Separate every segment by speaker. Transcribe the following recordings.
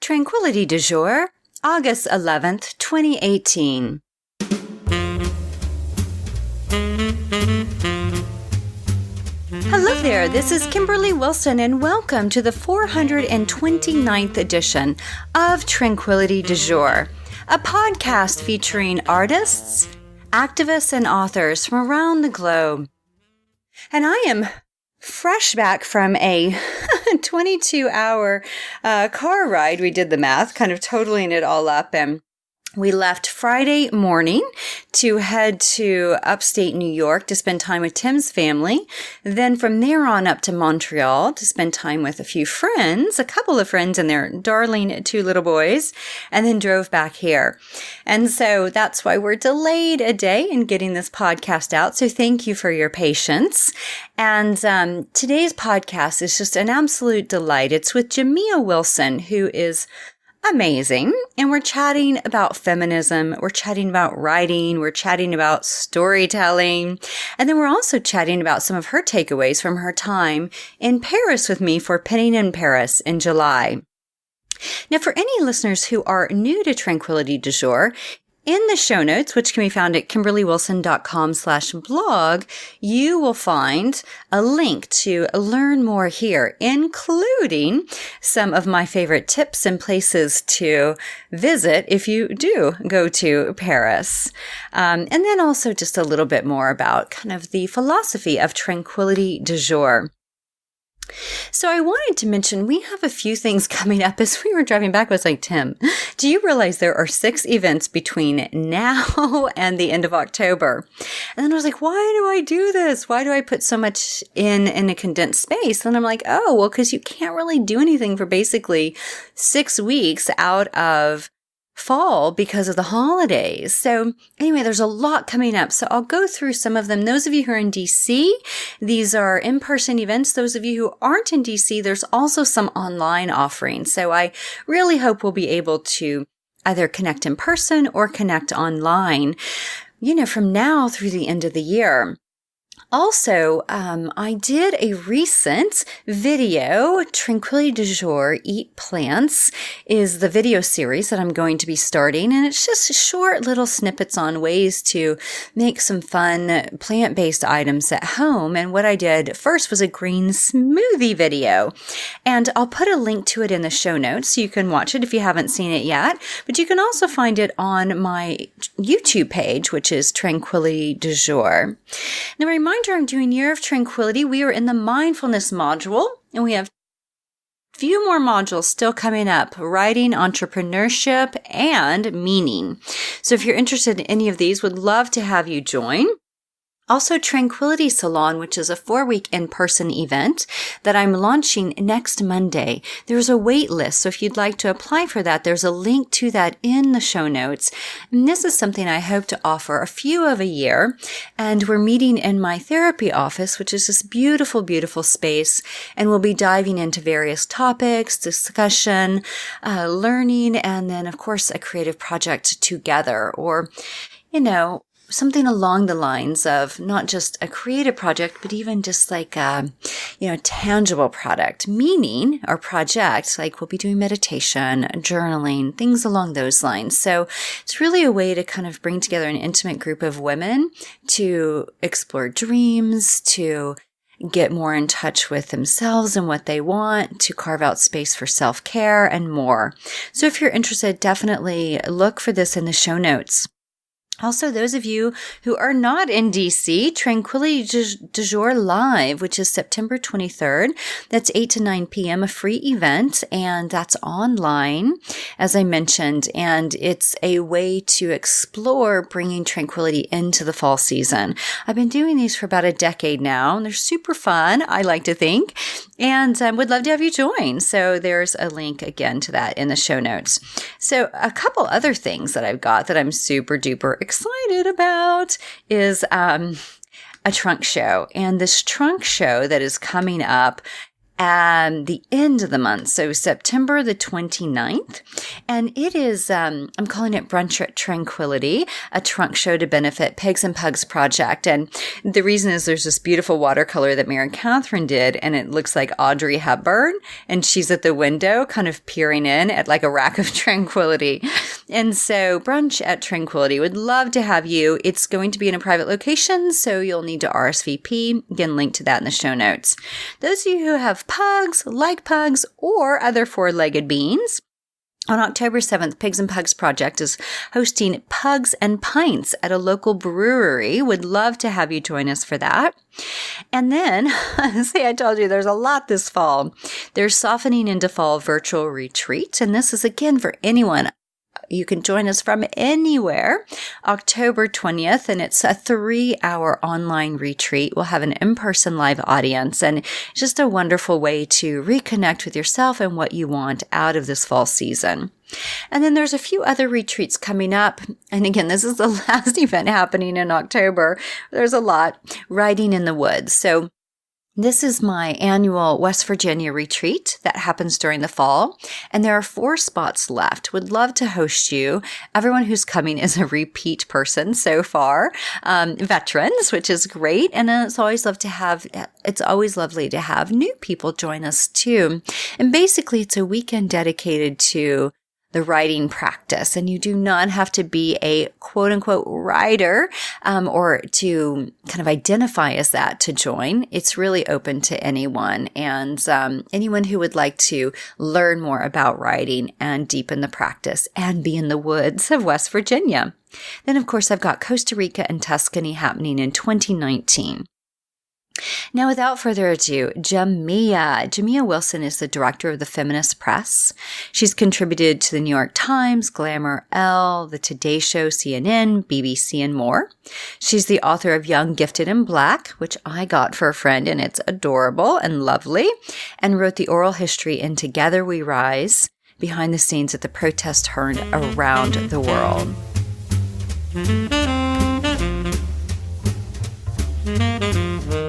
Speaker 1: Tranquility du Jour, August 11th, 2018. Hello there, this is Jamia Wilson and welcome to the 429th edition of Tranquility du Jour, a podcast featuring artists, activists, and authors from around the globe. And I am fresh back from a 22-hour car ride. We did the math, kind of totaling it all up, and we left Friday morning to head to upstate New York to spend time with Tim's family. Then from there on up to Montreal to spend time with a few friends, a couple of friends and their darling two little boys, and then drove back here. And so that's why we're delayed a day in getting this podcast out. So thank you for your patience. And today's podcast is just an absolute delight. It's with Jamia Wilson, who is amazing. And we're chatting about feminism. We're chatting about writing. We're chatting about storytelling. And then we're also chatting about some of her takeaways from her time in Paris with me for Penning in Paris in July. Now, for any listeners who are new to Tranquility du Jour, in the show notes, which can be found at kimberlywilson.com/blog, you will find a link to learn more here, including some of my favorite tips and places to visit if you do go to Paris. And then also just a little bit more about kind of the philosophy of Tranquility du Jour. So I wanted to mention we have a few things coming up. As we were driving back, I was like, Tim, do you realize there are 6 events between now and the end of October? And then I was like, why do I do this? Why do I put so much in a condensed space? And I'm like, oh, well, because you can't really do anything for basically 6 weeks out of fall because of the holidays. So anyway, there's a lot coming up. So I'll go through some of them. Those of you who are in DC, these are in-person events. Those of you who aren't in DC, there's also some online offerings. So I really hope we'll be able to either connect in person or connect online, from now through the end of the year. Also, I did a recent video, Tranquility du Jour, Eat Plants, is the video series that I'm going to be starting. And it's just short little snippets on ways to make some fun plant-based items at home. And what I did first was a green smoothie video. And I'll put a link to it in the show notes so you can watch it if you haven't seen it yet. But you can also find it on my YouTube page, which is Tranquility du Jour. Now, reminder, I'm doing Year of Tranquility. We are in the mindfulness module, and we have a few more modules still coming up: writing, entrepreneurship, and meaning. So if you're interested in any of these, would love to have you join. Also, Tranquility Salon, which is a 4-week in-person event that I'm launching next Monday. There's a wait list, so if you'd like to apply for that, there's a link to that in the show notes. And this is something I hope to offer a few of a year. And we're meeting in my therapy office, which is this beautiful, beautiful space. And we'll be diving into various topics, discussion, learning, and then, of course, a creative project together, or, something along the lines of not just a creative project, but even just like a, tangible product, meaning or project, like we'll be doing meditation, journaling, things along those lines. So it's really a way to kind of bring together an intimate group of women to explore dreams, to get more in touch with themselves and what they want, to carve out space for self-care and more. So if you're interested, definitely look for this in the show notes. Also, those of you who are not in DC, Tranquility du Jour Live, which is September 23rd. That's 8 to 9 p.m., a free event, and that's online, as I mentioned, and it's a way to explore bringing tranquility into the fall season. I've been doing these for about a decade now, and they're super fun, I like to think, and would love to have you join. So there's a link again to that in the show notes. So a couple other things that I've got that I'm super duper excited about is a trunk show. And this trunk show that is coming up the end of the month, so September the 29th. And it is, I'm calling it Brunch at Tranquility, a trunk show to benefit Pigs and Pugs Project. And the reason is there's this beautiful watercolor that Mary Catherine did, and it looks like Audrey Hepburn, and she's at the window kind of peering in at like a rack of tranquility. And so Brunch at Tranquility would love to have you. It's going to be in a private location, so you'll need to RSVP. Again, link to that in the show notes. Those of you who have pugs, like pugs, or other four-legged beings, on October 7th, Pigs and Pugs Project is hosting Pugs and Pints at a local brewery. Would love to have you join us for that. And then, see, I told you there's a lot this fall. There's Softening into Fall virtual retreat, and this is again for anyone. You can join us from anywhere, October 20th, and it's a 3-hour online retreat. We'll have an in-person live audience, and just a wonderful way to reconnect with yourself and what you want out of this fall season. And then there's a few other retreats coming up. And again, this is the last event happening in October. There's a lot. Riding in the Woods. So this is my annual West Virginia retreat that happens during the fall, and there are 4 spots left. Would love to host you. Everyone who's coming is a repeat person so far, veterans, which is great. And then it's always lovely to have new people join us too. And basically, it's a weekend dedicated to the writing practice, and you do not have to be a quote unquote writer, or to kind of identify as that to join. It's really open to anyone, and anyone who would like to learn more about writing and deepen the practice and be in the woods of West Virginia. Then, of course, I've got Costa Rica and Tuscany happening in 2019. Now, without further ado, Jamia Wilson is the director of the Feminist Press. She's contributed to the New York Times, Glamour, Elle, The Today Show, CNN, BBC, and more. She's the author of Young, Gifted, and Black, which I got for a friend, and it's adorable and lovely, and wrote the oral history in Together We Rise, behind the scenes at the protest heard around the world.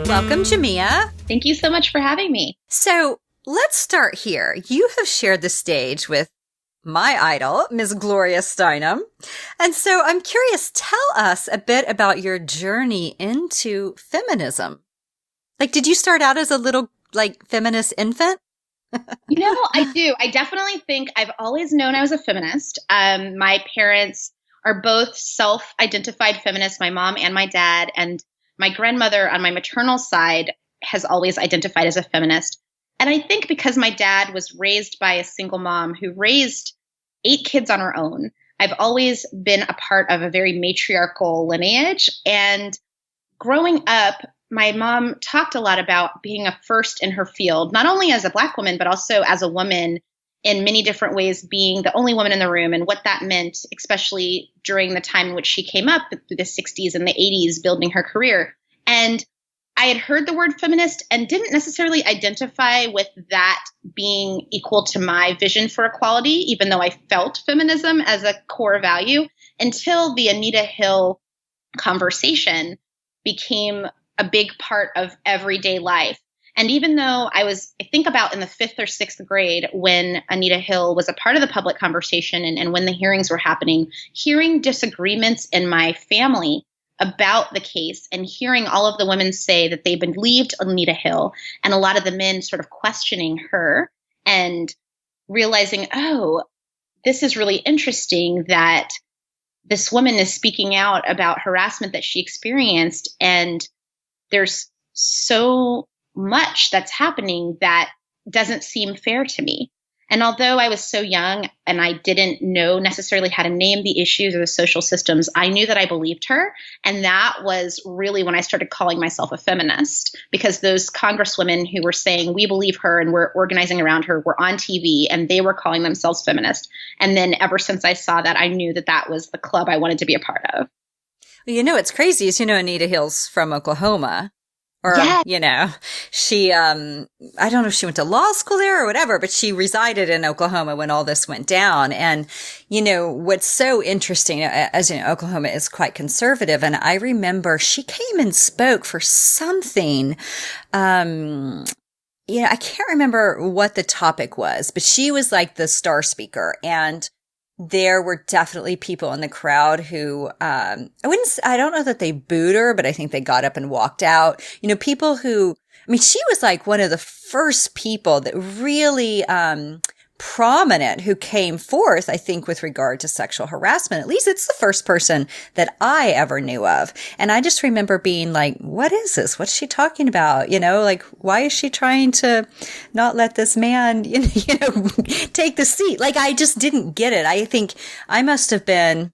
Speaker 1: Welcome, Jamia.
Speaker 2: Thank you so much for having me.
Speaker 1: So let's start here. You have shared the stage with my idol, Ms. Gloria Steinem. And so I'm curious, tell us a bit about your journey into feminism. Like, did you start out as a little, feminist infant?
Speaker 2: I do. I definitely think I've always known I was a feminist. My parents are both self-identified feminists, my mom and my dad, and my grandmother on my maternal side has always identified as a feminist. And I think because my dad was raised by a single mom who raised 8 kids on her own, I've always been a part of a very matriarchal lineage. And growing up, my mom talked a lot about being a first in her field, not only as a Black woman, but also as a woman in many different ways, being the only woman in the room, and what that meant, especially during the time in which she came up through the 60s and the 80s, building her career. And I had heard the word feminist and didn't necessarily identify with that being equal to my vision for equality, even though I felt feminism as a core value, until the Anita Hill conversation became a big part of everyday life. And even though I think about in the 5th or 6th grade when Anita Hill was a part of the public conversation and when the hearings were happening, hearing disagreements in my family about the case and hearing all of the women say that they believed Anita Hill and a lot of the men sort of questioning her and realizing, oh, this is really interesting that this woman is speaking out about harassment that she experienced, and there's so much that's happening that doesn't seem fair to me. And although I was so young and I didn't know necessarily how to name the issues or the social systems, I knew that I believed her. And that was really when I started calling myself a feminist, because those congresswomen who were saying we believe her and we're organizing around her were on TV and they were calling themselves feminist. And then ever since I saw that, I knew that that was the club I wanted to be a part of.
Speaker 1: Well, what's crazy is, Anita Hill's from Oklahoma. Or, she, I don't know if she went to law school there or whatever, but she resided in Oklahoma when all this went down. And, what's so interesting, as you know, Oklahoma is quite conservative. And I remember she came and spoke for something, I can't remember what the topic was, but she was like the star speaker, and there were definitely people in the crowd who, I don't know that they booed her, but I think they got up and walked out. People who, she was like one of the first people that really, prominent who came forth, I think, with regard to sexual harassment. At least it's the first person that I ever knew of. And I just remember being like, what is this? What's she talking about? Like, why is she trying to not let this man, take the seat? Like, I just didn't get it. I think I must have been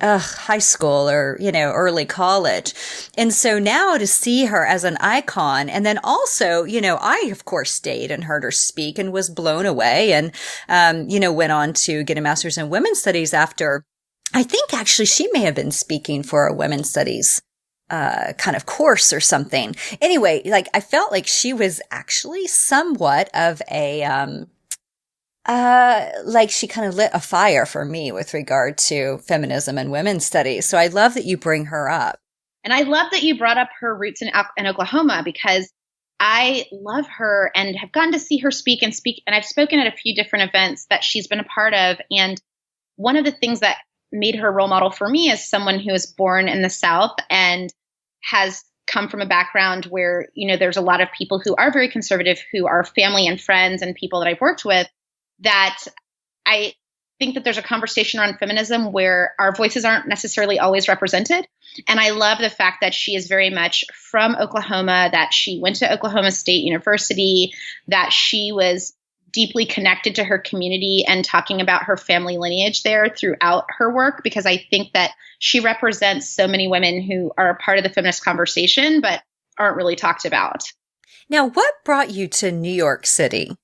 Speaker 1: high school or, early college. And so now to see her as an icon, and then also, I of course stayed and heard her speak and was blown away, and, went on to get a master's in women's studies after. I think actually she may have been speaking for a women's studies kind of course or something. Anyway, like I felt like she was actually somewhat of a like she kind of lit a fire for me with regard to feminism and women's studies. So I love that you bring her up.
Speaker 2: And I love that you brought up her roots in Oklahoma, because I love her and have gotten to see her speak. And I've spoken at a few different events that she's been a part of. And one of the things that made her a role model for me is someone who was born in the South and has come from a background where, there's a lot of people who are very conservative, who are family and friends and people that I've worked with, that I think that there's a conversation around feminism where our voices aren't necessarily always represented. And I love the fact that she is very much from Oklahoma, that she went to Oklahoma State University, that she was deeply connected to her community and talking about her family lineage there throughout her work, because I think that she represents so many women who are a part of the feminist conversation, but aren't really talked about.
Speaker 1: Now, what brought you to New York City?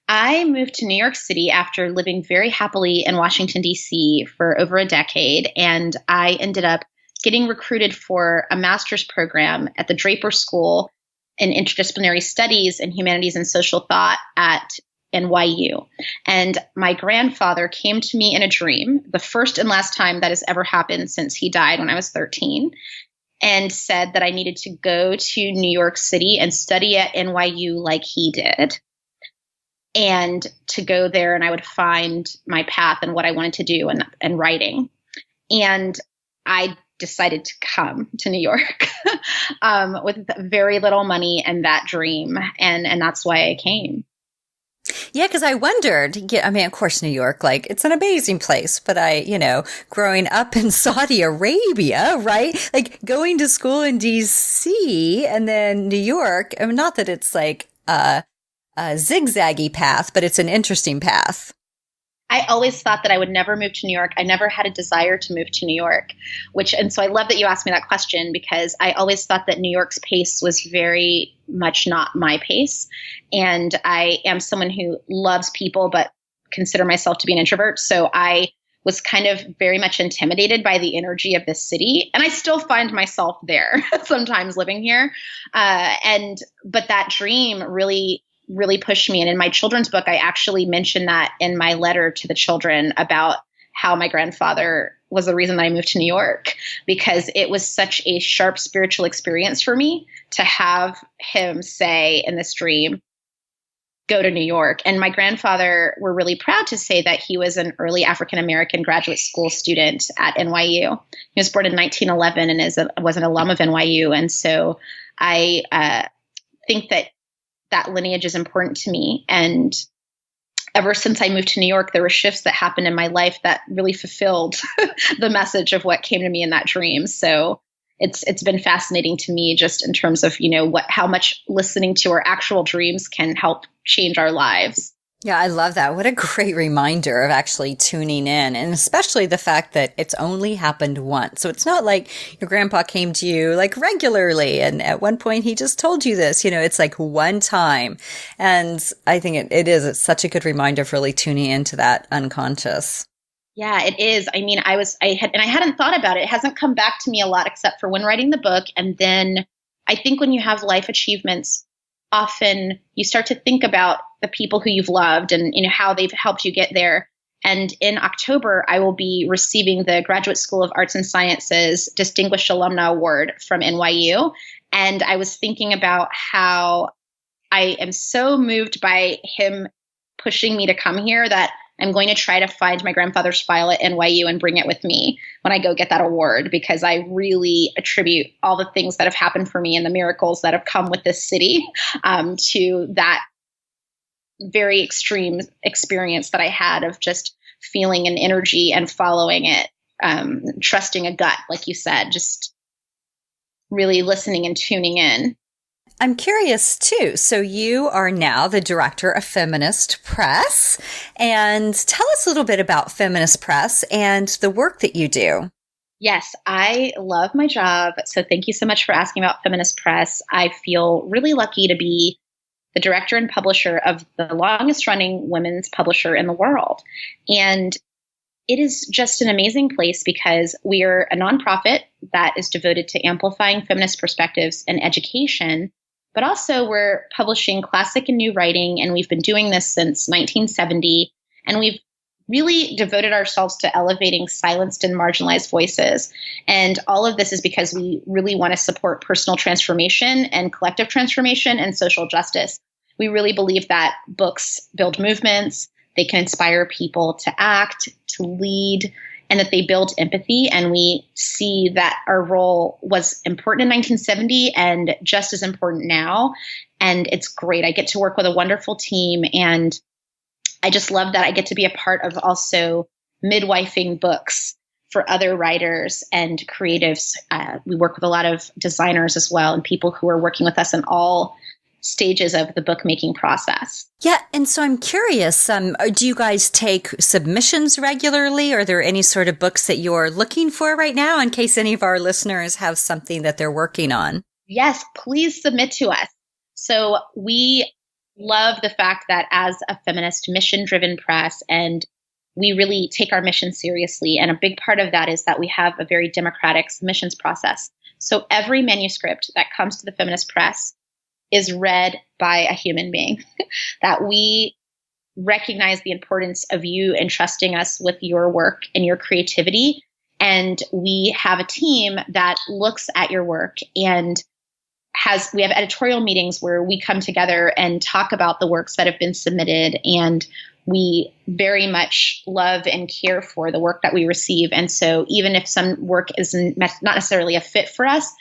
Speaker 2: I moved to New York City after living very happily in Washington, D.C. for over a decade, and I ended up getting recruited for a master's program at the Draper School in Interdisciplinary Studies and Humanities and Social Thought at NYU. And my grandfather came to me in a dream, the first and last time that has ever happened since he died when I was 13, and said that I needed to go to New York City and study at NYU like he did, and to go there and I would find my path and what I wanted to do and writing. And I decided to come to New York with very little money and that dream. And that's why I came.
Speaker 1: Yeah, because I wondered, of course, New York, like, it's an amazing place, but growing up in Saudi Arabia, right? Like, going to school in DC and then New York, not that it's like a zigzaggy path, but it's an interesting path.
Speaker 2: I always thought that I would never move to New York. I never had a desire to move to New York, and so I love that you asked me that question, because I always thought that New York's pace was very much not my pace. And I am someone who loves people, but consider myself to be an introvert. So I was kind of very much intimidated by the energy of this city. And I still find myself there sometimes living here. But that dream really pushed me. And in my children's book, I actually mentioned that in my letter to the children about how my grandfather was the reason that I moved to New York, because it was such a sharp spiritual experience for me to have him say in this dream, go to New York. And my grandfather, we're really proud to say that he was an early African-American graduate school student at NYU. He was born in 1911 and was an alum of NYU. And so I think that lineage is important to me. And ever since I moved to New York, there were shifts that happened in my life that really fulfilled the message of what came to me in that dream. So it's been fascinating to me, just in terms of, how much listening to our actual dreams can help change our lives.
Speaker 1: Yeah, I love that. What a great reminder of actually tuning in, and especially the fact that it's only happened once. So it's not like your grandpa came to you like regularly, and at one point he just told you this, it's like one time. And I think it's such a good reminder for really tuning into that unconscious.
Speaker 2: Yeah, it is. I mean, I hadn't thought about it. It hasn't come back to me a lot, except for when writing the book. And then I think when you have life achievements, often you start to think about the people who you've loved and how they've helped you get there. And in October, I will be receiving the Graduate School of Arts and Sciences Distinguished Alumna Award from NYU. And I was thinking about how I am so moved by him pushing me to come here that I'm going to try to find my grandfather's file at NYU and bring it with me when I go get that award, because I really attribute all the things that have happened for me and the miracles that have come with this city to that very extreme experience that I had of just feeling an energy and following it, trusting a gut, like you said, just really listening and tuning in.
Speaker 1: I'm curious too. So you are now the director of Feminist Press, and tell us a little bit about Feminist Press and the work that you do.
Speaker 2: Yes, I love my job. So thank you so much for asking about Feminist Press. I feel really lucky to be the director and publisher of the longest running women's publisher in the world. And it is just an amazing place because we are a nonprofit that is devoted to amplifying feminist perspectives and education. But also we're publishing classic and new writing, and we've been doing this since 1970. And we've really devoted ourselves to elevating silenced and marginalized voices. And all of this is because we really want to support personal transformation and collective transformation and social justice. We really believe that books build movements, they can inspire people to act, to lead, and that they build empathy. And we see that our role was important in 1970 and just as important now. And it's great. I get to work with a wonderful team, and I just love that I get to be a part of also midwifing books for other writers and creatives. We work with a lot of designers as well, and people who are working with us in all stages of the bookmaking process.
Speaker 1: Yeah. And so I'm curious, do you guys take submissions regularly? Are there any sort of books that you're looking for right now in case any of our listeners have something that they're working on?
Speaker 2: Yes, please submit to us. So we love the fact that as a feminist mission-driven press, and we really take our mission seriously. And a big part of that is that we have a very democratic submissions process. So every manuscript that comes to the Feminist Press is read by a human being, that we recognize the importance of you entrusting us with your work and your creativity. And we have a team that looks at your work and we have editorial meetings where we come together and talk about the works that have been submitted. And we very much love and care for the work that we receive. And so even if some work isn't not necessarily a fit for us,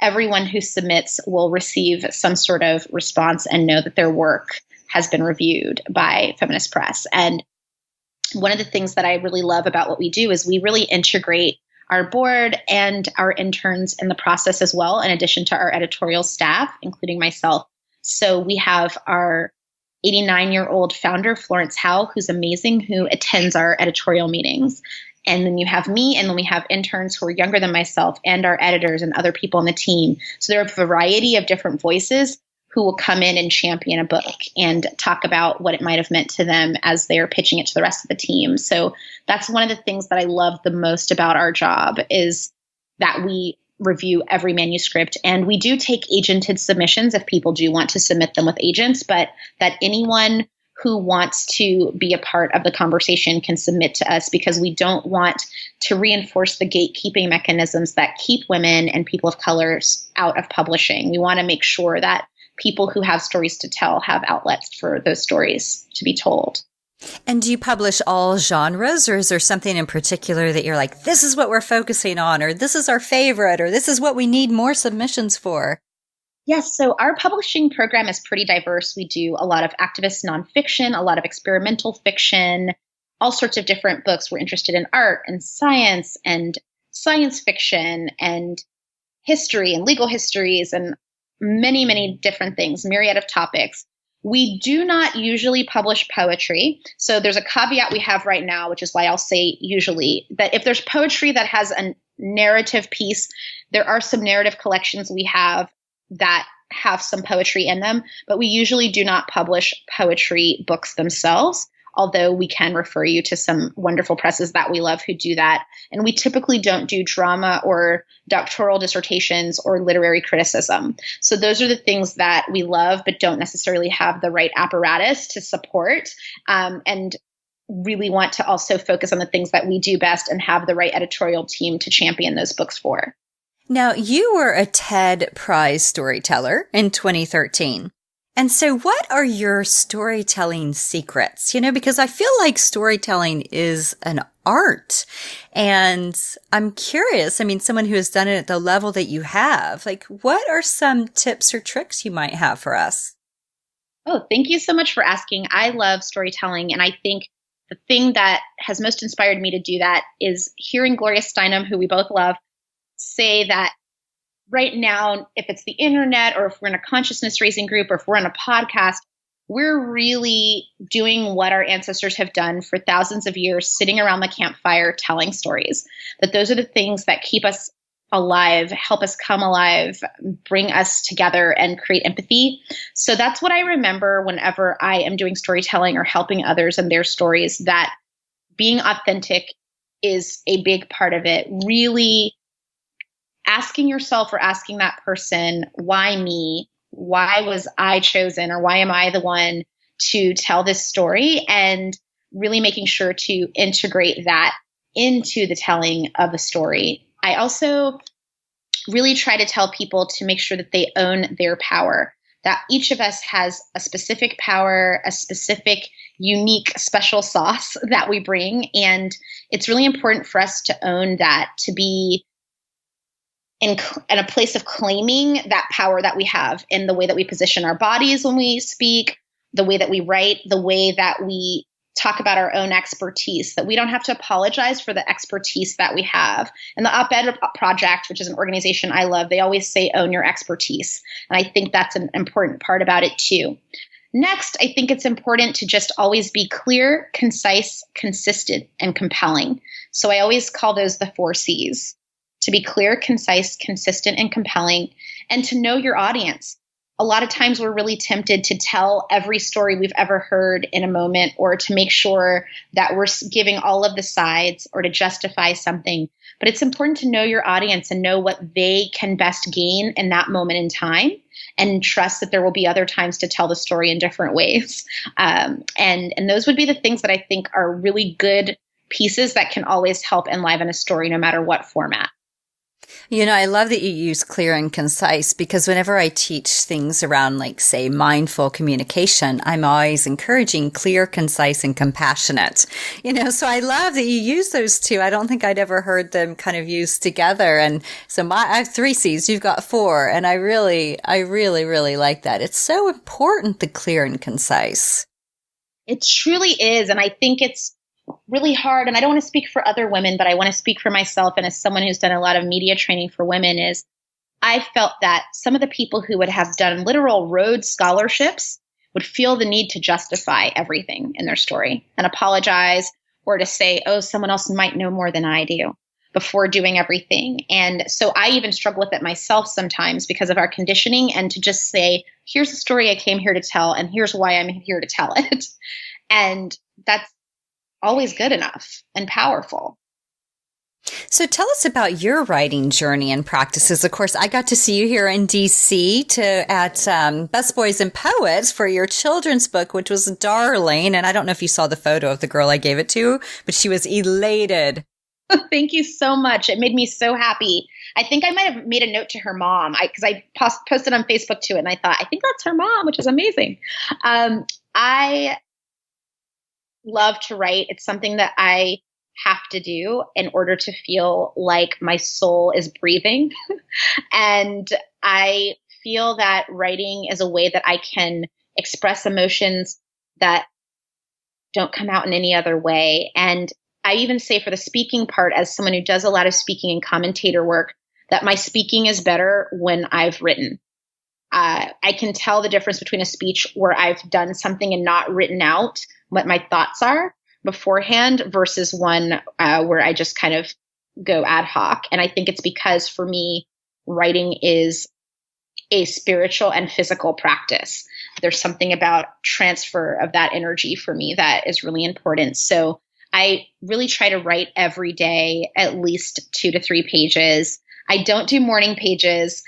Speaker 2: everyone who submits will receive some sort of response and know that their work has been reviewed by Feminist Press. And one of the things that I really love about what we do is we really integrate our board and our interns in the process as well, in addition to our editorial staff, including myself. So we have our 89-year-old founder, Florence Howell, who's amazing, who attends our editorial meetings. And then you have me, and then we have interns who are younger than myself, and our editors and other people on the team. So there are a variety of different voices who will come in and champion a book and talk about what it might have meant to them as they are pitching it to the rest of the team. So that's one of the things that I love the most about our job, is that we review every manuscript. And we do take agented submissions if people do want to submit them with agents, but that anyone who wants to be a part of the conversation can submit to us, because we don't want to reinforce the gatekeeping mechanisms that keep women and people of color out of publishing. We want to make sure that people who have stories to tell have outlets for those stories to be told.
Speaker 1: And do you publish all genres, or is there something in particular that you're like, this is what we're focusing on, or this is our favorite, or this is what we need more submissions for?
Speaker 2: Yes, so our publishing program is pretty diverse. We do a lot of activist nonfiction, a lot of experimental fiction, all sorts of different books. We're interested in art and science fiction and history and legal histories and many, many different things, myriad of topics. We do not usually publish poetry. So there's a caveat we have right now, which is why I'll say usually, that if there's poetry that has a narrative piece, there are some narrative collections we have that have some poetry in them, but we usually do not publish poetry books themselves, although we can refer you to some wonderful presses that we love who do that. And we typically don't do drama or doctoral dissertations or literary criticism. So those are the things that we love, but don't necessarily have the right apparatus to support, and really want to also focus on the things that we do best and have the right editorial team to champion those books for. Now,
Speaker 1: you were a TED Prize storyteller in 2013. And so what are your storytelling secrets? Because I feel like storytelling is an art. And I'm curious, someone who has done it at the level that you have, like, what are some tips or tricks you might have for us?
Speaker 2: Oh, thank you so much for asking. I love storytelling. And I think the thing that has most inspired me to do that is hearing Gloria Steinem, who we both love, say that right now, if it's the internet or if we're in a consciousness raising group or if we're on a podcast, we're really doing what our ancestors have done for thousands of years, sitting around the campfire telling stories. That those are the things that keep us alive, help us come alive, bring us together and create empathy. So that's what I remember whenever I am doing storytelling or helping others in their stories, that being authentic is a big part of it. Really asking yourself or asking that person, why me? Why was I chosen? Or why am I the one to tell this story? And really making sure to integrate that into the telling of the story. I also really try to tell people to make sure that they own their power, that each of us has a specific power, a specific, unique, special sauce that we bring. And it's really important for us to own that, to be in a place of claiming that power that we have in the way that we position our bodies when we speak, the way that we write, the way that we talk about our own expertise, that we don't have to apologize for the expertise that we have. And the Op-Ed Project, which is an organization I love, they always say, own your expertise. And I think that's an important part about it too. Next, I think it's important to just always be clear, concise, consistent, and compelling. So I always call those the 4 C's. To be clear, concise, consistent, and compelling, and to know your audience. A lot of times we're really tempted to tell every story we've ever heard in a moment, or to make sure that we're giving all of the sides, or to justify something. But it's important to know your audience and know what they can best gain in that moment in time, and trust that there will be other times to tell the story in different ways. And those would be the things that I think are really good pieces that can always help enliven a story, no matter what format.
Speaker 1: I love that you use clear and concise, because whenever I teach things around, like, say, mindful communication, I'm always encouraging clear, concise, and compassionate. So I love that you use those two. I don't think I'd ever heard them kind of used together. And so I have 3 C's, you've got 4. And I really, really like that. It's so important, the clear and concise.
Speaker 2: It truly is. And I think it's really hard, and I don't want to speak for other women, but I want to speak for myself, and as someone who's done a lot of media training for women, is I felt that some of the people who would have done literal Rhodes scholarships would feel the need to justify everything in their story and apologize, or to say, oh, someone else might know more than I do, before doing everything. And so I even struggle with it myself sometimes because of our conditioning, and to just say, here's the story I came here to tell, and here's why I'm here to tell it. And that's always good enough and powerful.
Speaker 1: So tell us about your writing journey and practices. Of course, I got to see you here in DC at Best Boys and Poets for your children's book, which was darling. And I don't know if you saw the photo of the girl I gave it to, but she was elated.
Speaker 2: Thank you so much. It made me so happy. I think I might have made a note to her mom, because I posted on Facebook to it, and I thought, I think that's her mom, which is amazing. I love to write. It's something that I have to do in order to feel like my soul is breathing. And I feel that writing is a way that I can express emotions that don't come out in any other way. And I even say, for the speaking part, as someone who does a lot of speaking and commentator work, that my speaking is better when I've written. I can tell the difference between a speech where I've done something and not written out what my thoughts are beforehand versus one where I just kind of go ad hoc. And I think it's because, for me, writing is a spiritual and physical practice. There's something about transfer of that energy for me that is really important. So I really try to write every day, at least 2 to 3 pages. I don't do morning pages,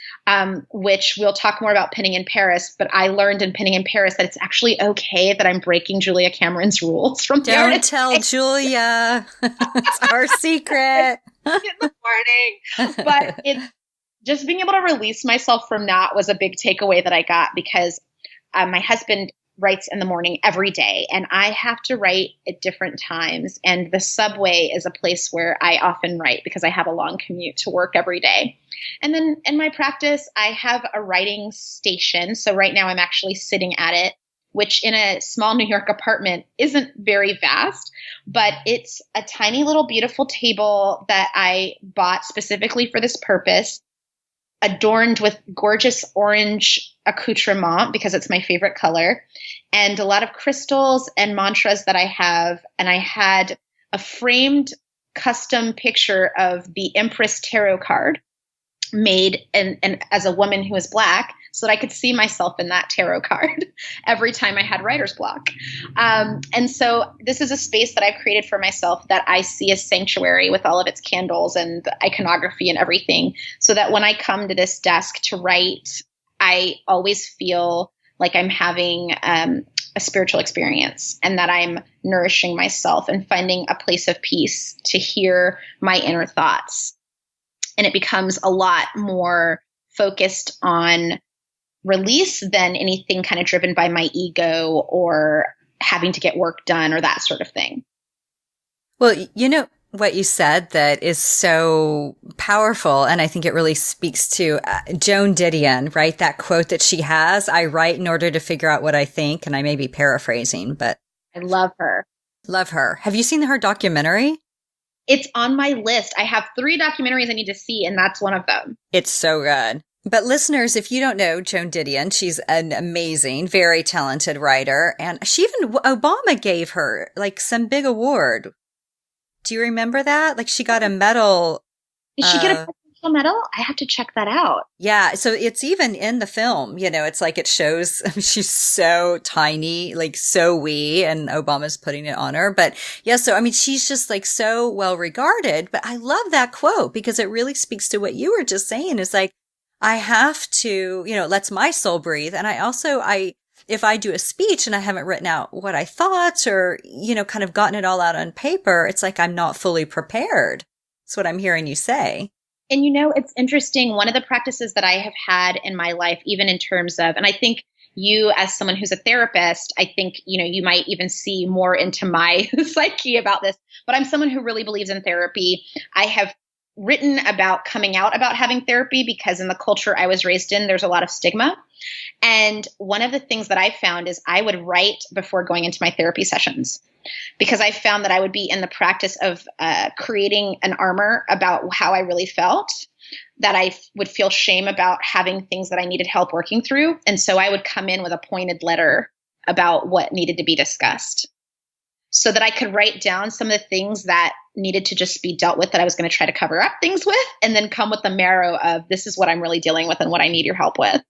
Speaker 2: which we'll talk more about Pinning in Paris, but I learned in Pinning in Paris that it's actually okay that I'm breaking Julia Cameron's rules from there.
Speaker 1: Don't tell Julia. It's our secret.
Speaker 2: In the morning. But it's just being able to release myself from that was a big takeaway that I got, because my husband writes in the morning every day, and I have to write at different times. And the subway is a place where I often write because I have a long commute to work every day. And then in my practice, I have a writing station. So right now I'm actually sitting at it, which in a small New York apartment isn't very vast, but it's a tiny little beautiful table that I bought specifically for this purpose, adorned with gorgeous orange accoutrement because it's my favorite color, and a lot of crystals and mantras that I have. And I had a framed custom picture of the Empress Tarot card made and as a woman who is Black, so that I could see myself in that tarot card every time I had writer's block. And so this is a space that I've created for myself that I see as sanctuary with all of its candles and the iconography and everything, so that when I come to this desk to write, I always feel like I'm having a spiritual experience, and that I'm nourishing myself and finding a place of peace to hear my inner thoughts. And it becomes a lot more focused on release than anything kind of driven by my ego or having to get work done or that sort of thing.
Speaker 1: Well, you know what you said that is so powerful, and I think it really speaks to Joan Didion, right? That quote that she has, I write in order to figure out what I think, and I may be paraphrasing, but
Speaker 2: I love her.
Speaker 1: Love her. Have you seen her documentary?
Speaker 2: It's on my list. I have 3 documentaries I need to see, and that's one of them.
Speaker 1: It's so good. But listeners, if you don't know Joan Didion, she's an amazing, very talented writer. And she even, Obama gave her like some big award. Do you remember that? Like she got a medal.
Speaker 2: Did she get a presidential medal? I have to check that out.
Speaker 1: Yeah. So it's even in the film, you know, it's like it shows, I mean, she's so tiny, like so wee, and Obama's putting it on her. But yeah, so I mean, she's just like so well regarded. But I love that quote because it really speaks to what you were just saying. It's like, I have to, you know, it lets my soul breathe. And if I do a speech and I haven't written out what I thought or, you know, kind of gotten it all out on paper, it's like I'm not fully prepared. That's what I'm hearing you say.
Speaker 2: And, you know, it's interesting. One of the practices that I have had in my life, even in terms of, and I think you as someone who's a therapist, I think, you know, you might even see more into my psyche about this, but I'm someone who really believes in therapy. I have written about coming out about having therapy because in the culture I was raised in, there's a lot of stigma. And one of the things that I found is I would write before going into my therapy sessions because I found that I would be in the practice of creating an armor about how I really felt, that I would feel shame about having things that I needed help working through. And so I would come in with a pointed letter about what needed to be discussed so that I could write down some of the things that needed to just be dealt with that I was going to try to cover up things with, and then come with the marrow of this is what I'm really dealing with and what I need your help with.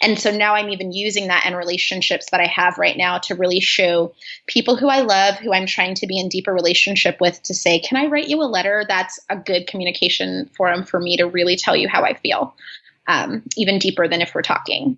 Speaker 2: And so now I'm even using that in relationships that I have right now to really show people who I love, who I'm trying to be in deeper relationship with, to say, can I write you a letter? That's a good communication forum for me to really tell you how I feel, even deeper than if we're talking.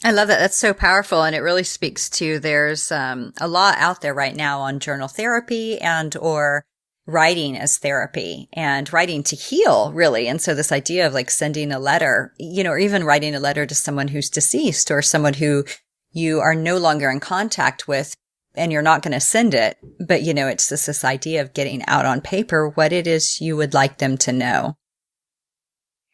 Speaker 1: I love that. That's so powerful. And it really speaks to, there's a lot out there right now on journal therapy and or writing as therapy and writing to heal, really. And so this idea of like sending a letter, you know, or even writing a letter to someone who's deceased or someone who you are no longer in contact with and you're not going to send it. But, you know, it's this idea of getting out on paper what it is you would like them to know.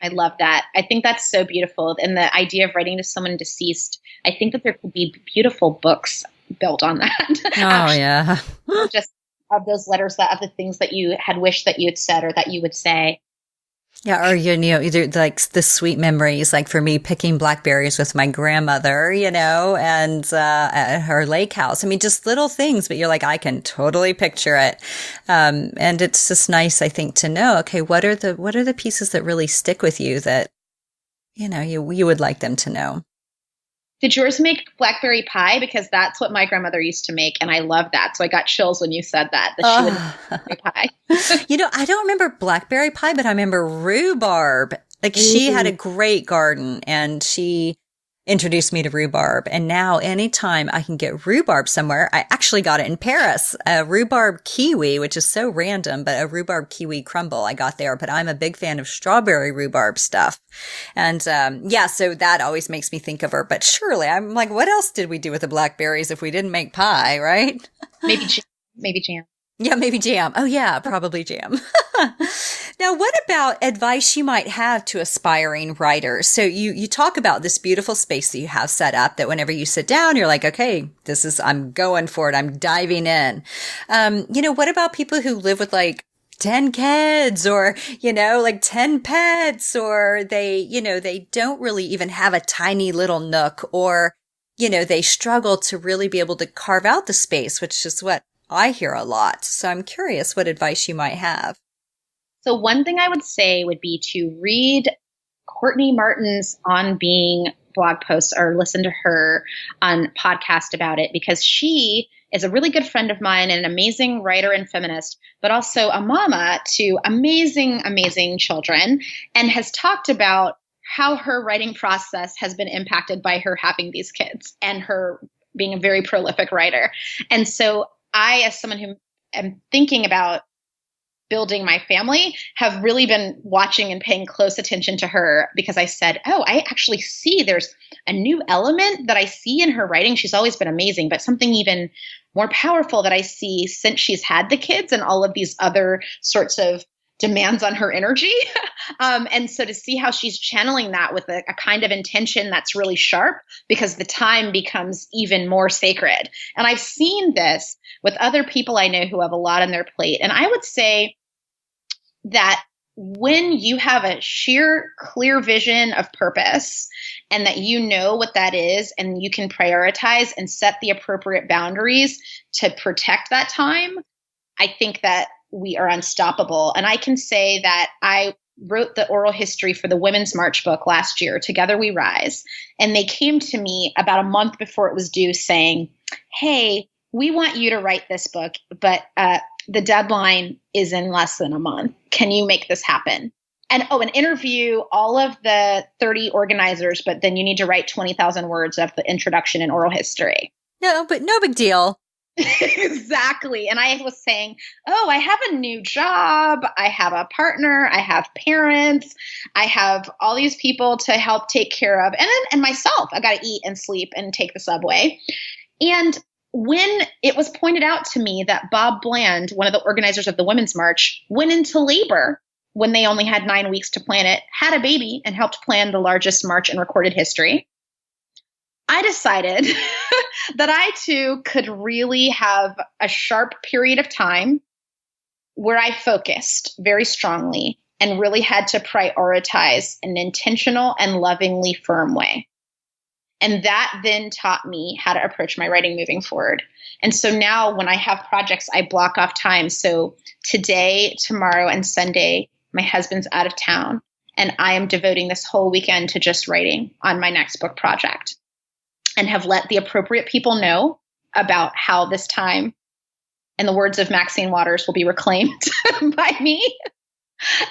Speaker 2: I love that. I think that's so beautiful. And the idea of writing to someone deceased, I think that there could be beautiful books built on that.
Speaker 1: Oh, yeah.
Speaker 2: Just of those letters, that of the things that you had wished that you had said or that you would say.
Speaker 1: Yeah, or, you know, either like the sweet memories, like for me, picking blackberries with my grandmother, you know, and at her lake house. I mean, just little things, but you're like, I can totally picture it. And it's just nice, I think, to know, okay, what are the pieces that really stick with you that, you know, you would like them to know?
Speaker 2: Did yours make blackberry pie? Because that's what my grandmother used to make, and I love that. So I got chills when you said that she would make blackberry pie.
Speaker 1: You know, I don't remember blackberry pie, but I remember rhubarb. Like she had a great garden, and she introduced me to rhubarb. And now anytime I can get rhubarb somewhere, I actually got it in Paris, a rhubarb kiwi, which is so random, but a rhubarb kiwi crumble I got there. But I'm a big fan of strawberry rhubarb stuff. And yeah, so that always makes me think of her. But surely I'm like, what else did we do with the blackberries if we didn't make pie, right?
Speaker 2: Maybe jam.
Speaker 1: Yeah, maybe jam. Oh yeah, probably jam. Now, what about advice you might have to aspiring writers? So you talk about this beautiful space that you have set up that whenever you sit down, you're like, okay, I'm going for it. I'm diving in. What about people who live with like 10 kids or, like 10 pets, or they don't really even have a tiny little nook, or, they struggle to really be able to carve out the space, which is what I hear a lot. So I'm curious what advice you might have.
Speaker 2: So one thing I would say would be to read Courtney Martin's On Being blog posts or listen to her on podcast about it, because she is a really good friend of mine and an amazing writer and feminist, but also a mama to amazing, amazing children, and has talked about how her writing process has been impacted by her having these kids and her being a very prolific writer. And so I, as someone who am thinking about building my family, have really been watching and paying close attention to her, because I said, oh, I actually see there's a new element that I see in her writing. She's always been amazing, but something even more powerful that I see since she's had the kids and all of these other sorts of demands on her energy. And so to see how she's channeling that with a kind of intention that's really sharp, because the time becomes even more sacred. And I've seen this with other people I know who have a lot on their plate. And I would say that when you have a sheer clear vision of purpose, and that you know what that is, and you can prioritize and set the appropriate boundaries to protect that time, I think that we are unstoppable. And I can say that I wrote the oral history for the Women's March book last year, Together We Rise. And they came to me about a month before it was due saying, hey, we want you to write this book, but the deadline is in less than a month. Can you make this happen? And interview all of the 30 organizers, but then you need to write 20,000 words of the introduction and oral history.
Speaker 1: No, but no big deal.
Speaker 2: Exactly. And I was saying, I have a new job. I have a partner. I have parents. I have all these people to help take care of. And myself, I got to eat and sleep and take the subway. And when it was pointed out to me that Bob Bland, one of the organizers of the Women's March, went into labor when they only had 9 weeks to plan it, had a baby, and helped plan the largest march in recorded history, I decided that I too could really have a sharp period of time where I focused very strongly and really had to prioritize an intentional and lovingly firm way. And that then taught me how to approach my writing moving forward. And so now when I have projects, I block off time. So today, tomorrow, and Sunday, my husband's out of town, and I am devoting this whole weekend to just writing on my next book project, and have let the appropriate people know about how this time, in the words of Maxine Waters, will be reclaimed by me,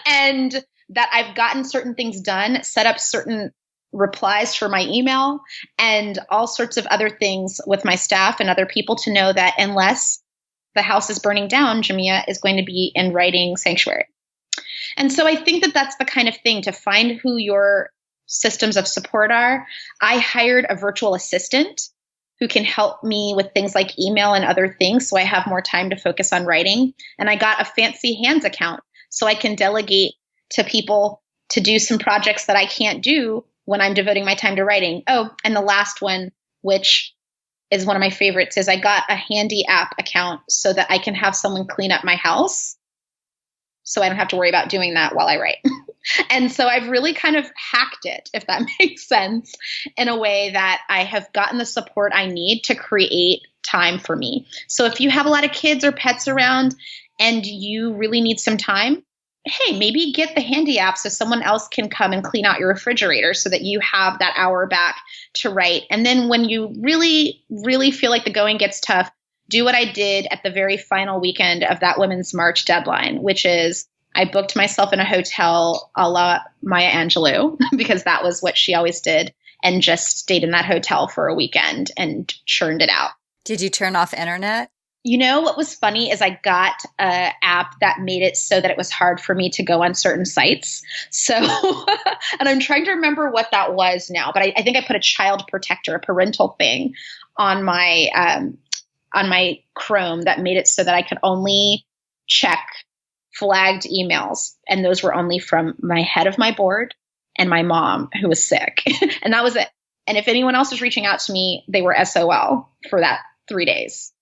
Speaker 2: and that I've gotten certain things done, set up certain replies for my email, and all sorts of other things with my staff and other people to know that unless the house is burning down, Jamia is going to be in writing sanctuary. And so I think that that's the kind of thing, to find who your systems of support are. I hired a virtual assistant who can help me with things like email and other things, so I have more time to focus on writing. And I got a fancy hands account so I can delegate to people to do some projects that I can't do when I'm devoting my time to writing. Oh, and the last one, which is one of my favorites, is I got a handy app account so that I can have someone clean up my house, so I don't have to worry about doing that while I write. And so I've really kind of hacked it, if that makes sense, in a way that I have gotten the support I need to create time for me. So if you have a lot of kids or pets around and you really need some time, hey, maybe get the handy app so someone else can come and clean out your refrigerator so that you have that hour back to write. And then when you really, really feel like the going gets tough, do what I did at the very final weekend of that Women's March deadline, which is I booked myself in a hotel a la Maya Angelou, because that was what she always did. and just stayed in that hotel for a weekend and churned it out.
Speaker 1: Did you turn off internet?
Speaker 2: You know, what was funny is I got an app that made it so that it was hard for me to go on certain sites. So, and I'm trying to remember what that was now, but I think I put a child protector, a parental thing on my Chrome that made it so that I could only check flagged emails. And those were only from my head of my board and my mom, who was sick. And that was it. And if anyone else was reaching out to me, they were SOL for that 3 days.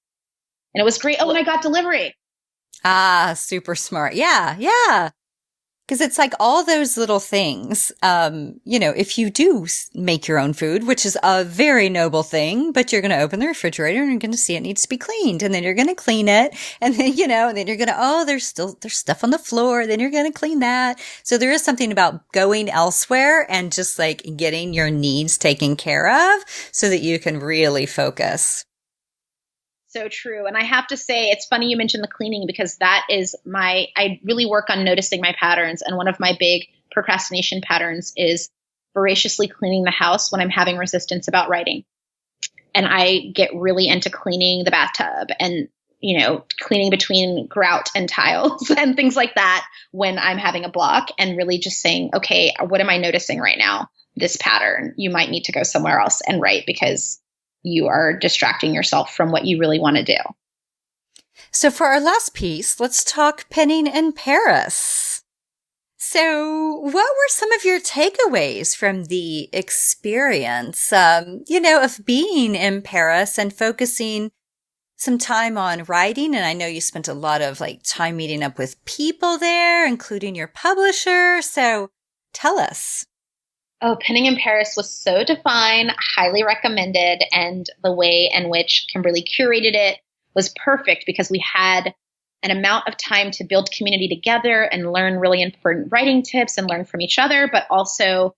Speaker 2: And it was great. Oh, and I got delivery.
Speaker 1: Ah, super smart. Yeah, yeah. Because it's like all those little things, if you do make your own food, which is a very noble thing, but you're going to open the refrigerator and you're going to see it needs to be cleaned. And then you're going to clean it. And then, and then you're going to, there's stuff on the floor. Then you're going to clean that. So there is something about going elsewhere and just like getting your needs taken care of so that you can really focus.
Speaker 2: So true. And I have to say, it's funny you mentioned the cleaning, because that is I really work on noticing my patterns. And one of my big procrastination patterns is voraciously cleaning the house when I'm having resistance about writing. And I get really into cleaning the bathtub and, cleaning between grout and tiles and things like that when I'm having a block, and really just saying, okay, what am I noticing right now? This pattern, you might need to go somewhere else and write, because you are distracting yourself from what you really want to do.
Speaker 1: So for our last piece, let's talk penning in Paris. So what were some of your takeaways from the experience, of being in Paris and focusing some time on writing? And I know you spent a lot of time meeting up with people there, including your publisher. So tell us.
Speaker 2: Oh, penning in Paris was so divine, highly recommended. And the way in which Kimberly curated it was perfect, because we had an amount of time to build community together and learn really important writing tips and learn from each other, but also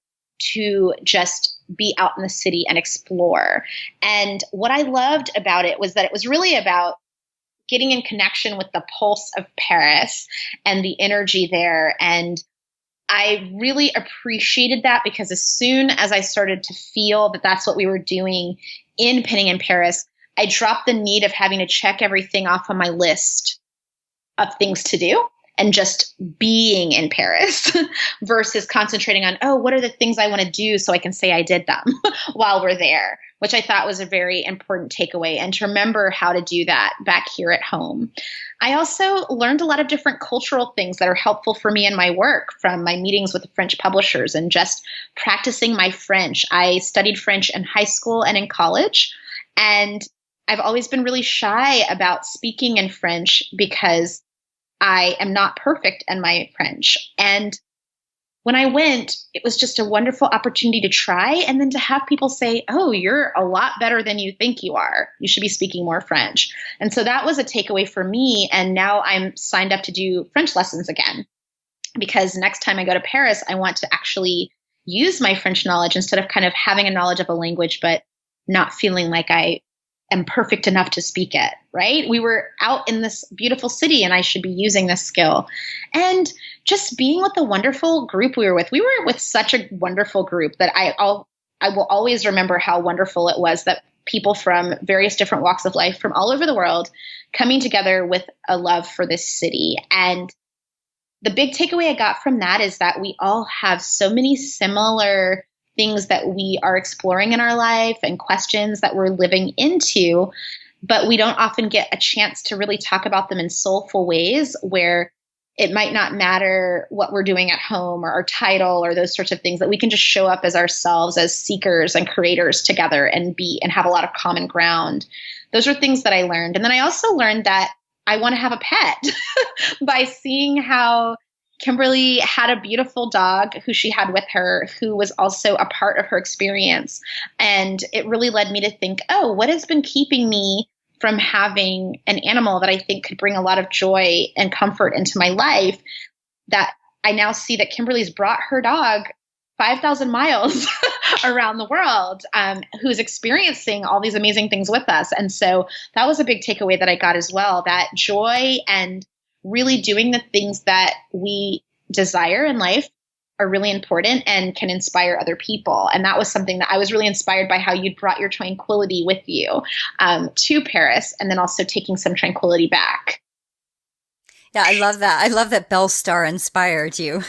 Speaker 2: to just be out in the city and explore. And what I loved about it was that it was really about getting in connection with the pulse of Paris and the energy there. And I really appreciated that, because as soon as I started to feel that that's what we were doing in penning in Paris, I dropped the need of having to check everything off on my list of things to do and just being in Paris versus concentrating on, what are the things I want to do so I can say I did them while we're there, which I thought was a very important takeaway, and to remember how to do that back here at home. I also learned a lot of different cultural things that are helpful for me in my work from my meetings with French publishers and just practicing my French. I studied French in high school and in college, and I've always been really shy about speaking in French because I am not perfect in my French. And when I went, it was just a wonderful opportunity to try, and then to have people say, oh, you're a lot better than you think you are. You should be speaking more French. And so that was a takeaway for me. And now I'm signed up to do French lessons again, because next time I go to Paris, I want to actually use my French knowledge instead of kind of having a knowledge of a language, but not feeling like I am perfect enough to speak it, right? We were out in this beautiful city and I should be using this skill. And just being with the wonderful group we were with such a wonderful group that I will always remember how wonderful it was that people from various different walks of life from all over the world coming together with a love for this city. And the big takeaway I got from that is that we all have so many similar things that we are exploring in our life and questions that we're living into, but we don't often get a chance to really talk about them in soulful ways where it might not matter what we're doing at home or our title or those sorts of things, that we can just show up as ourselves as seekers and creators together and have a lot of common ground. Those are things that I learned. And then I also learned that I want to have a pet by seeing how Kimberly had a beautiful dog who she had with her, who was also a part of her experience. And it really led me to think, what has been keeping me from having an animal that I think could bring a lot of joy and comfort into my life? That I now see that Kimberly's brought her dog 5,000 miles around the world, who's experiencing all these amazing things with us. And so that was a big takeaway that I got as well, that joy and really doing the things that we desire in life are really important and can inspire other people. And that was something that I was really inspired by, how you'd brought your tranquility with you to Paris, and then also taking some tranquility back.
Speaker 1: Yeah, I love that. I love that Belle Starr inspired you.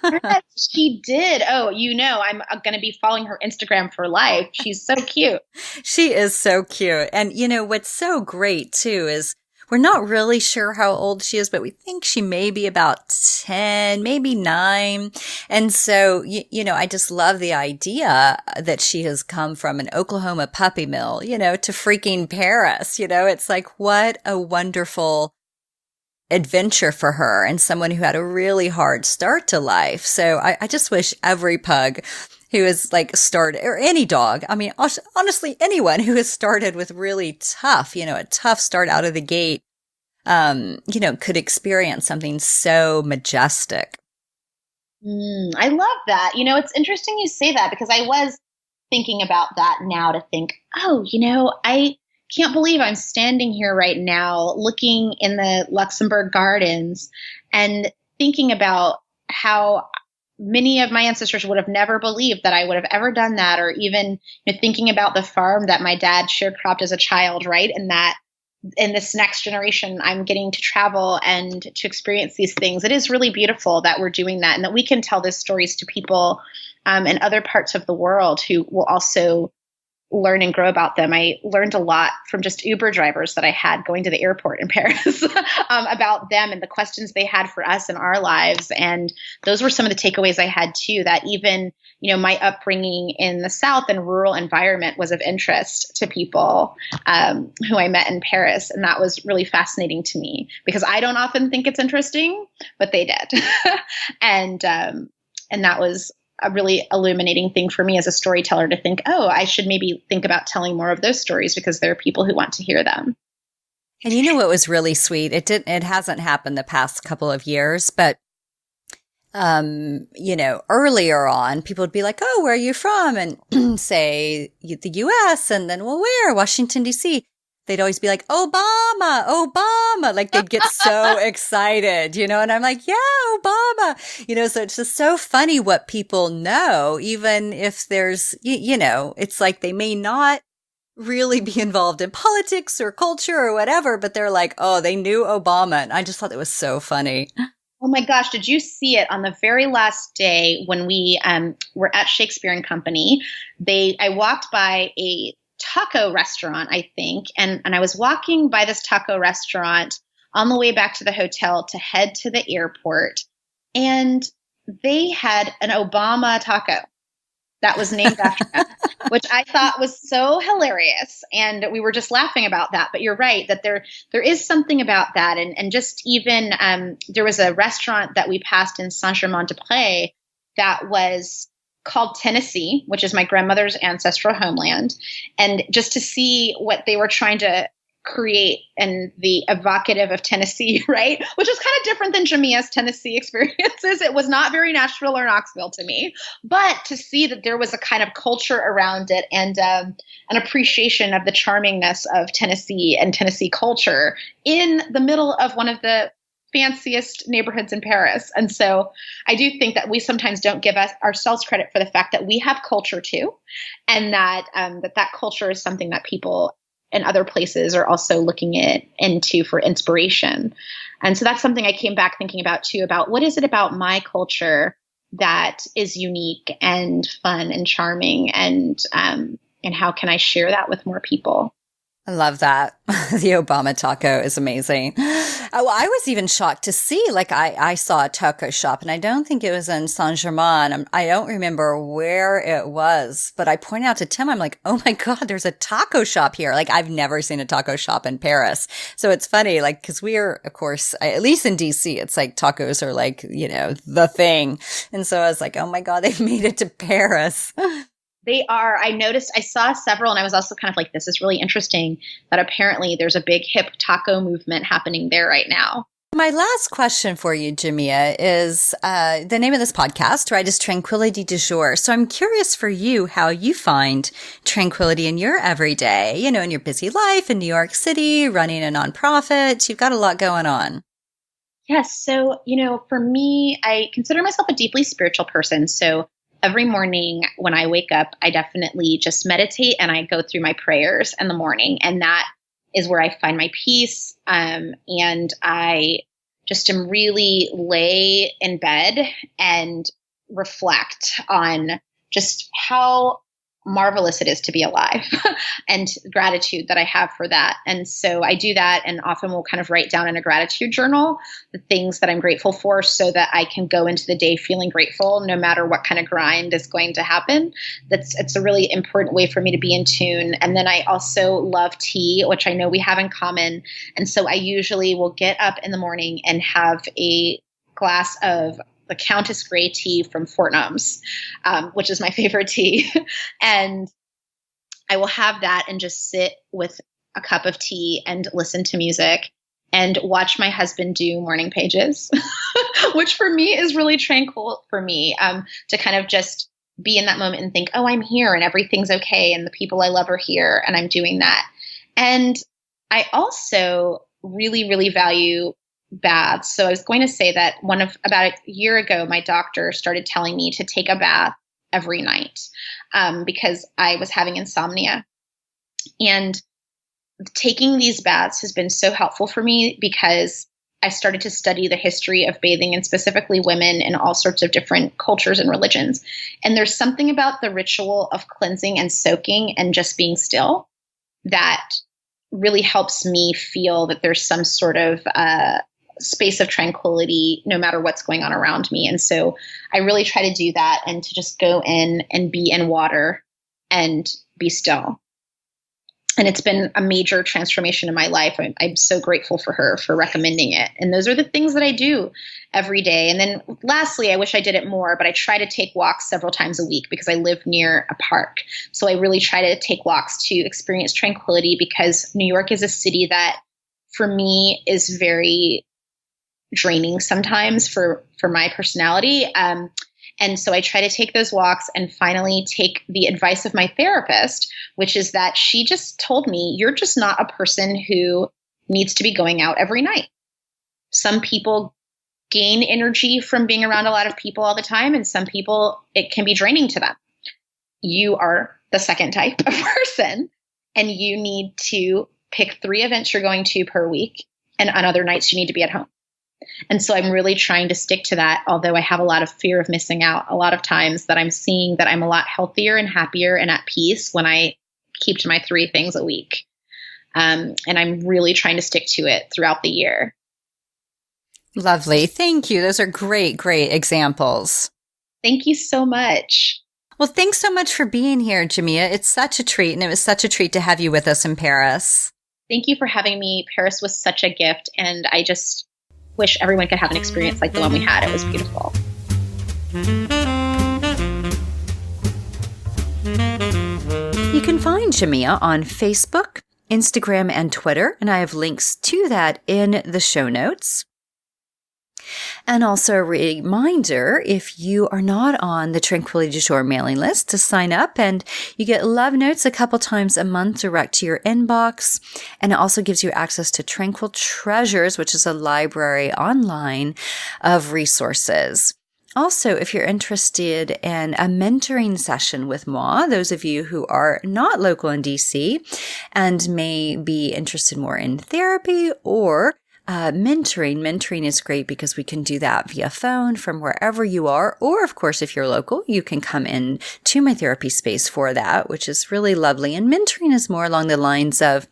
Speaker 2: Yes, she did. Oh, I'm going to be following her Instagram for life. She's so cute.
Speaker 1: She is so cute. And what's so great too is we're not really sure how old she is, but we think she may be about 10, maybe 9. And so, I just love the idea that she has come from an Oklahoma puppy mill, to freaking Paris. It's like, what a wonderful adventure for her, and someone who had a really hard start to life. So I just wish every pug who has started, or any dog, I mean, honestly, anyone who has started with really tough, a tough start out of the gate, could experience something so majestic.
Speaker 2: I love that. It's interesting you say that, because I was thinking about that now, to think, I can't believe I'm standing here right now looking in the Luxembourg Gardens and thinking about how many of my ancestors would have never believed that I would have ever done that, or even thinking about the farm that my dad sharecropped as a child, right? And that in this next generation, I'm getting to travel and to experience these things. It is really beautiful that we're doing that, and that we can tell those stories to people in other parts of the world who will also learn and grow about them. I learned a lot from just Uber drivers that I had going to the airport in Paris about them and the questions they had for us in our lives. And those were some of the takeaways I had too, that even, my upbringing in the South and rural environment was of interest to people who I met in Paris. And that was really fascinating to me, because I don't often think it's interesting, but they did. And that was a really illuminating thing for me as a storyteller, to think, I should maybe think about telling more of those stories, because there are people who want to hear them.
Speaker 1: And what was really sweet? It hasn't happened the past couple of years, but, earlier on, people would be like, oh, where are you from? And say the US, and then, well, where? Washington, DC. They'd always be like, Obama, Obama. Like, they'd get so excited, and I'm like, yeah, Obama, so it's just so funny what people know, even if there's, it's like they may not really be involved in politics or culture or whatever, but they're like, oh, they knew Obama. And I just thought it was so funny.
Speaker 2: Oh my gosh, did you see it on the very last day when we were at Shakespeare and Company? I walked by a taco restaurant, I think. And I was walking by this taco restaurant on the way back to the hotel to head to the airport. And they had an Obama taco that was named after him, which I thought was so hilarious. And we were just laughing about that. But you're right that there is something about that. And just even there was a restaurant that we passed in Saint-Germain-des-Prés that was called Tennessee, which is my grandmother's ancestral homeland. And just to see what they were trying to create and the evocative of Tennessee, right? Which is kind of different than Jamia's Tennessee experiences. It was not very Nashville or Knoxville to me, but to see that there was a kind of culture around it and an appreciation of the charmingness of Tennessee and Tennessee culture in the middle of one of the fanciest neighborhoods in Paris. And so I do think that we sometimes don't give ourselves credit for the fact that we have culture too, and that that culture is something that people in other places are also looking into for inspiration. And so that's something I came back thinking about too, about what is it about my culture that is unique and fun and charming, and how can I share that with more people?
Speaker 1: I love that. The Obama taco is amazing. Oh, I was even shocked to see, I saw a taco shop, and I don't think it was in Saint-Germain. I don't remember where it was, but I pointed out to Tim, I'm like, oh my God, there's a taco shop here. I've never seen a taco shop in Paris. So it's funny, cause we are, of course, at least in DC, it's like tacos are the thing. And so I was like, oh my God, they've made it to Paris.
Speaker 2: They are. I saw several, and I was also kind of like, this is really interesting that apparently there's a big hip taco movement happening there right now.
Speaker 1: My last question for you, Jamia, is the name of this podcast, right, is Tranquility du Jour. So I'm curious for you how you find tranquility in your everyday, in your busy life in New York City, running a nonprofit. You've got a lot going on.
Speaker 2: Yes. So, for me, I consider myself a deeply spiritual person. So every morning when I wake up, I definitely just meditate and I go through my prayers in the morning. And that is where I find my peace. And I just am really lay in bed and reflect on just how marvelous it is to be alive and gratitude that I have for that. And so I do that and often will kind of write down in a gratitude journal the things that I'm grateful for so that I can go into the day feeling grateful no matter what kind of grind is going to happen. It's a really important way for me to be in tune. And then I also love tea, which I know we have in common. And so I usually will get up in the morning and have a glass of the Countess Grey tea from Fortnum's, which is my favorite tea. And I will have that and just sit with a cup of tea and listen to music and watch my husband do morning pages, which for me is really tranquil for me, to kind of just be in that moment and think, oh, I'm here and everything's okay. And the people I love are here and I'm doing that. And I also really, really value baths. So I was going to say that about a year ago, my doctor started telling me to take a bath every night, because I was having insomnia. And taking these baths has been so helpful for me because I started to study the history of bathing and specifically women in all sorts of different cultures and religions. And there's something about the ritual of cleansing and soaking and just being still that really helps me feel that there's some sort of space of tranquility no matter what's going on around me. And so I really try to do that and to just go in and be in water and be still. And it's been a major transformation in my life. I'm so grateful for her for recommending it. And those are the things that I do every day. And then lastly, I wish I did it more, but I try to take walks several times a week because I live near a park. So I really try to take walks to experience tranquility because New York is a city that for me is very draining sometimes for my personality. And so I try to take those walks and finally take the advice of my therapist, which is that she just told me, you're just not a person who needs to be going out every night. Some people gain energy from being around a lot of people all the time, and some people, it can be draining to them. You are the second type of person, and you need to pick 3 events you're going to per week, and on other nights you need to be at home. And so I'm really trying to stick to that, although I have a lot of fear of missing out. A lot of times that I'm seeing that I'm a lot healthier and happier and at peace when I keep to my 3 things a week. And I'm really trying to stick to it throughout the year.
Speaker 1: Lovely. Thank you. Those are great, great examples.
Speaker 2: Thank you so much.
Speaker 1: Well, thanks so much for being here, Jamia. It's such a treat, and it was such a treat to have you with us in Paris.
Speaker 2: Thank you for having me. Paris was such a gift, and I just wish everyone could have an experience like the one we had. It was beautiful.
Speaker 1: You can find Jamia on Facebook, Instagram, and Twitter, and I have links to that in the show notes. And also a reminder, if you are not on the Tranquility du Jour mailing list, to sign up, and you get love notes a couple times a month direct to your inbox. And it also gives you access to Tranquil Treasures, which is a library online of resources. Also, if you're interested in a mentoring session with moi, those of you who are not local in DC and may be interested more in therapy or mentoring is great because we can do that via phone from wherever you are. Or, of course, if you're local, you can come in to my therapy space for that, which is really lovely. And mentoring is more along the lines of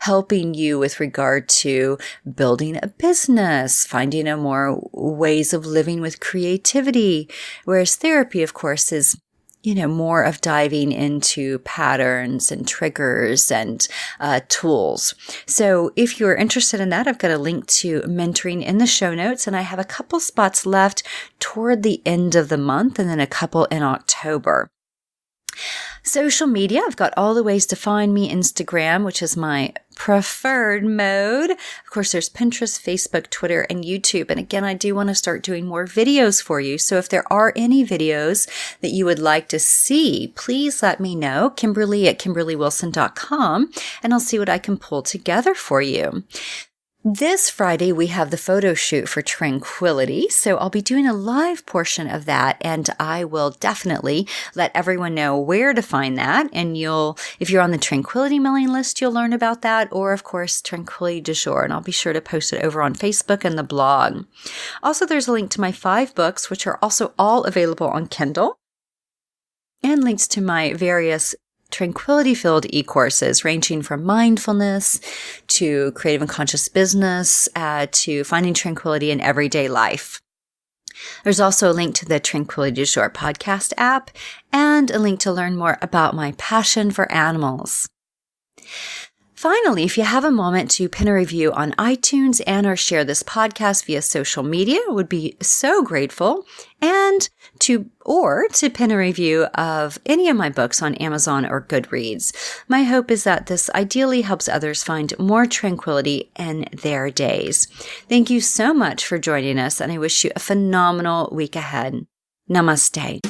Speaker 1: helping you with regard to building a business, finding a more ways of living with creativity. Whereas therapy, of course, is more of diving into patterns and triggers and tools. So if you're interested in that, I've got a link to mentoring in the show notes, and I have a couple spots left toward the end of the month and then a couple in October. Social media, I've got all the ways to find me. Instagram, which is my preferred mode. Of course, there's Pinterest, Facebook, Twitter, and YouTube. And again, I do want to start doing more videos for you. So if there are any videos that you would like to see, please let me know. Kimberly at KimberlyWilson.com, and I'll see what I can pull together for you. This Friday, we have the photo shoot for Tranquility, so I'll be doing a live portion of that, and I will definitely let everyone know where to find that. And if you're on the Tranquility mailing list, you'll learn about that, or of course, Tranquility du Jour, and I'll be sure to post it over on Facebook and the blog. Also, there's a link to my 5 books, which are also all available on Kindle, and links to my various Tranquility-filled e-courses ranging from mindfulness to creative and conscious business to finding tranquility in everyday life. There's also a link to the Tranquility du Jour podcast app and a link to learn more about my passion for animals. Finally, if you have a moment to pin a review on iTunes and or share this podcast via social media, would be so grateful. And to pin a review of any of my books on Amazon or Goodreads. My hope is that this ideally helps others find more tranquility in their days. Thank you so much for joining us, and I wish you a phenomenal week ahead. Namaste.